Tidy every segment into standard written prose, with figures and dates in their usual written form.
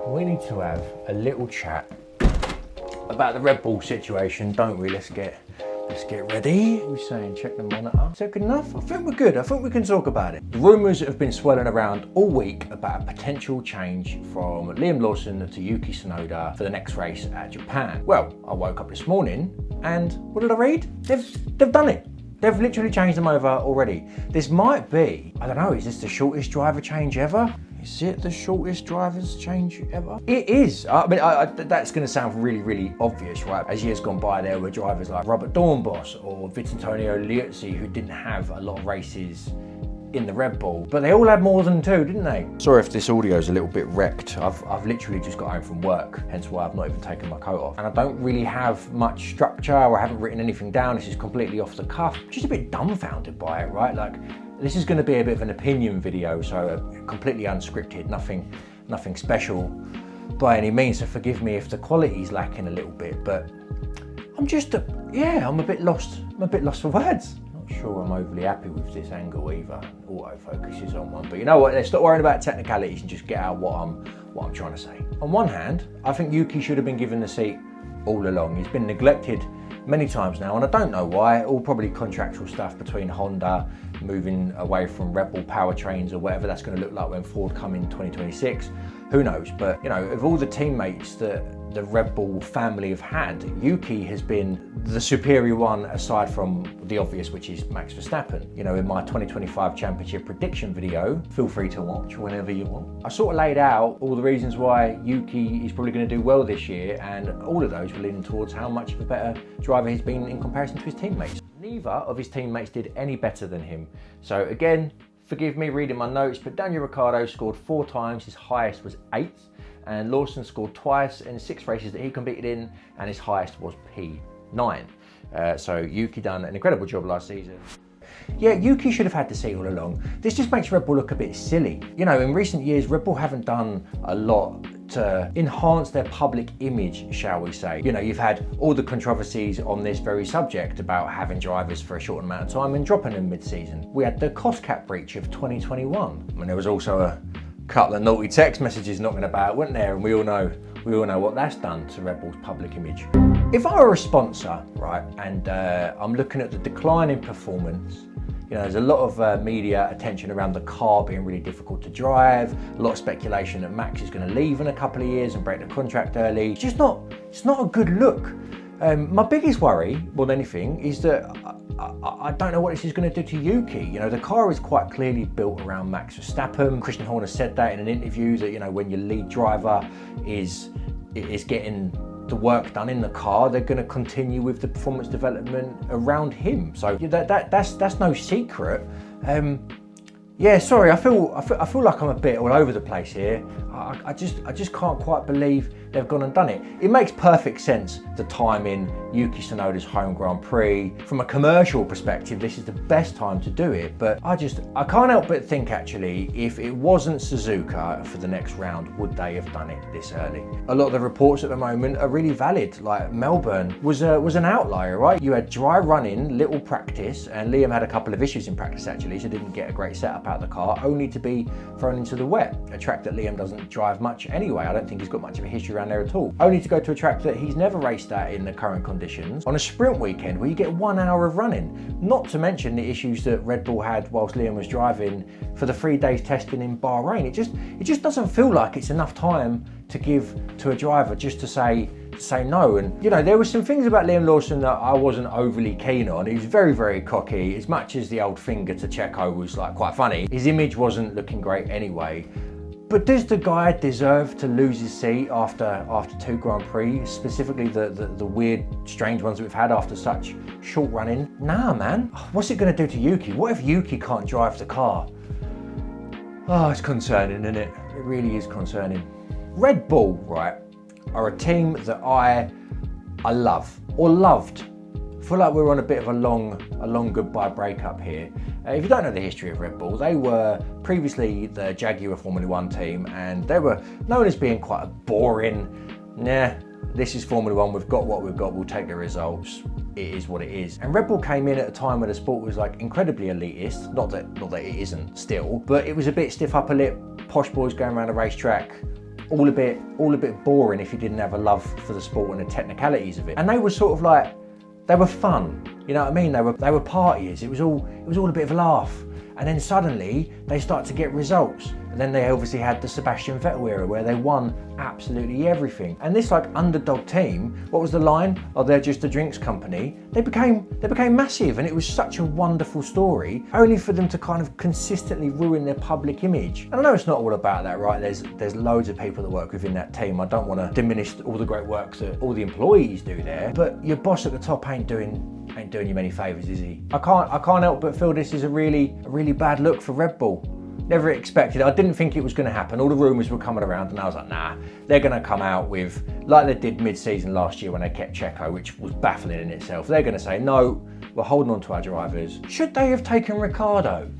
We need to have a little chat about the Red Bull situation, don't we? Let's get ready. What are we saying? Check the monitor. Is that good enough? I think we're good. I think we can talk about it. The rumours have been swirling around all week about a potential change from Liam Lawson to Yuki Tsunoda for the next race at Japan. Well, I woke up this morning and what did I read? They've done it. They've literally changed them over already. This might be, I don't know, is this the shortest driver change ever? Is it the shortest driver's change ever? It is. I mean, that's going to sound really, really obvious, right? As years gone by, there were drivers like Robert Dornbos or Vittorio Liuzzi who didn't have a lot of races in the Red Bull, but they all had more than two, didn't they? Sorry if this audio is a little bit wrecked. I've literally just got home from work, hence why I've not even taken my coat off. And I don't really have much structure, or I haven't written anything down. This is completely off the cuff. Just a bit dumbfounded by it, right? Like, this is going to be a bit of an opinion video, so completely unscripted, nothing special by any means. So forgive me if the quality's lacking a little bit, but I'm a bit lost. I'm a bit lost for words. Not sure I'm overly happy with this angle either. Autofocus is on one, but you know what? Let's stop worrying about technicalities and just get out what I'm trying to say. On one hand, I think Yuki should have been given the seat all along. He's been neglected many times now, and I don't know why. All probably contractual stuff between Honda moving away from Red Bull powertrains or whatever that's going to look like when Ford come in 2026. Who knows? But you know, of all the teammates that the Red Bull family have had, Yuki has been the superior one aside from the obvious, which is Max Verstappen. You know, in my 2025 championship prediction video, feel free to watch whenever you want, I sort of laid out all the reasons why Yuki is probably going to do well this year, and all of those were leading towards how much of a better driver he's been in comparison to his teammates. Neither of his teammates did any better than him. So again, forgive me reading my notes, but Daniel Ricciardo scored 4 times, his highest was 8th, and Lawson scored twice in 6 races that he competed in, and his highest was P9. So Yuki done an incredible job last season. Yeah, Yuki should have had the seat all along. This just makes Red Bull look a bit silly. You know, in recent years, Red Bull haven't done a lot to enhance their public image, shall we say. You know, you've had all the controversies on this very subject about having drivers for a short amount of time and dropping them mid-season. We had the cost cap breach of 2021. And there was also a couple of naughty text messages knocking about, weren't there? And we all know what that's done to Red Bull's public image. If I were a sponsor, right, and I'm looking at the decline in performance, you know, there's a lot of media attention around the car being really difficult to drive, a lot of speculation that Max is going to leave in a couple of years and break the contract early. It's not a good look. My biggest worry, more than anything, is that I don't know what this is going to do to Yuki. You know, the car is quite clearly built around Max Verstappen. Christian Horner said that in an interview, that, you know, when your lead driver is getting the work done in the car, they're going to continue with the performance development around him. So that's no secret. Yeah, sorry, I feel like I'm a bit all over the place here. I just can't quite believe they've gone and done it. It makes perfect sense, the time in Yuki Tsunoda's home Grand Prix. From a commercial perspective, this is the best time to do it, but I can't help but think, actually, if it wasn't Suzuka for the next round, would they have done it this early? A lot of the reports at the moment are really valid. Like, Melbourne was an outlier, right? You had dry running, little practice, and Liam had a couple of issues in practice, actually, so didn't get a great setup out of the car, only to be thrown into the wet, a track that Liam doesn't drive much anyway. I don't think he's got much of a history around there at all. Only to go to a track that he's never raced at in the current conditions on a sprint weekend where you get 1 hour of running. Not to mention the issues that Red Bull had whilst Liam was driving for the 3 days testing in Bahrain. It just doesn't feel like it's enough time to give to a driver just to say no. And you know, there were some things about Liam Lawson that I wasn't overly keen on. He was very, very cocky. As much as the old finger to Checo was like quite funny, his image wasn't looking great anyway. But does the guy deserve to lose his seat after 2 Grand Prix, specifically the weird, strange ones that we've had after such short running? Nah, man. What's it going to do to Yuki? What if Yuki can't drive the car? Oh, it's concerning, isn't it? It really is concerning. Red Bull, right, are a team that I love, or loved. I feel like we're on a bit of a long goodbye breakup here. If you don't know the history of Red Bull, they were previously the Jaguar Formula One team, and they were known as being quite a boring, this is Formula One, we've got what we've got, we'll take the results, it is what it is. And Red Bull came in at a time when the sport was like incredibly elitist, not that it isn't still, but it was a bit stiff upper lip, posh boys going around a racetrack, all a bit boring if you didn't have a love for the sport and the technicalities of it. And they were sort of like, they were fun, you know what I mean? They were partiers. It was all a bit of a laugh. And then suddenly they start to get results. And then they obviously had the Sebastian Vettel era where they won absolutely everything. And this like underdog team, what was the line? Oh, they're just a drinks company. They became massive, and it was such a wonderful story, only for them to kind of consistently ruin their public image. And I know it's not all about that, right? There's loads of people that work within that team. I don't want to diminish all the great work that all the employees do there, but your boss at the top ain't doing you many favours, is he? I can't help but feel this is a really bad look for Red Bull. Never expected it. I didn't think it was going to happen. All the rumours were coming around and I was like, nah, they're going to come out with, like they did mid-season last year when they kept Checo, which was baffling in itself. They're going to say, no, we're holding on to our drivers. Should they have taken Ricciardo?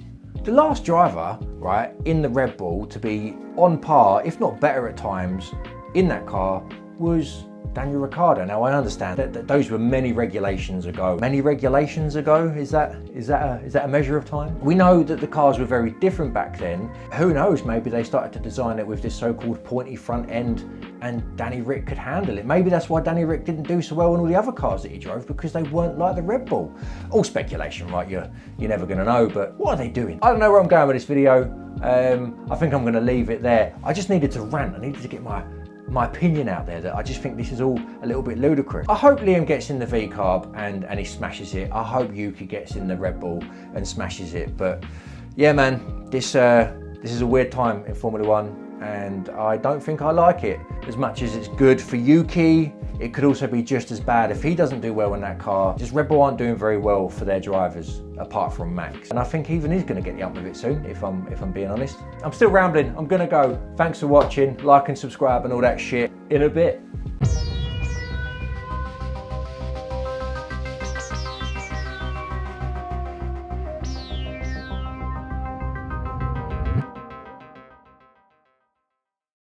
The last driver, right, in the Red Bull to be on par, if not better at times, in that car was Daniel Ricciardo. Now I understand that those were many regulations ago. Many regulations ago? Is that a measure of time? We know that the cars were very different back then. Who knows? Maybe they started to design it with this so-called pointy front end, and Danny Ric could handle it. Maybe that's why Danny Ric didn't do so well in all the other cars that he drove, because they weren't like the Red Bull. All speculation, right? You're never going to know. But what are they doing? I don't know where I'm going with this video. I think I'm going to leave it there. I just needed to rant. I needed to get my opinion out there that I just think this is all a little bit ludicrous. I hope Liam gets in the V-carb and he smashes it. I hope Yuki gets in the Red Bull and smashes it. But yeah, man, this is a weird time in Formula One, and I don't think I like it. As much as it's good for Yuki, it could also be just as bad if he doesn't do well in that car. Just Red Bull aren't doing very well for their drivers, apart from Max. And I think even he's going to get the ump of it soon, if I'm being honest. I'm still rambling. I'm going to go. Thanks for watching. Like and subscribe and all that shit. In a bit.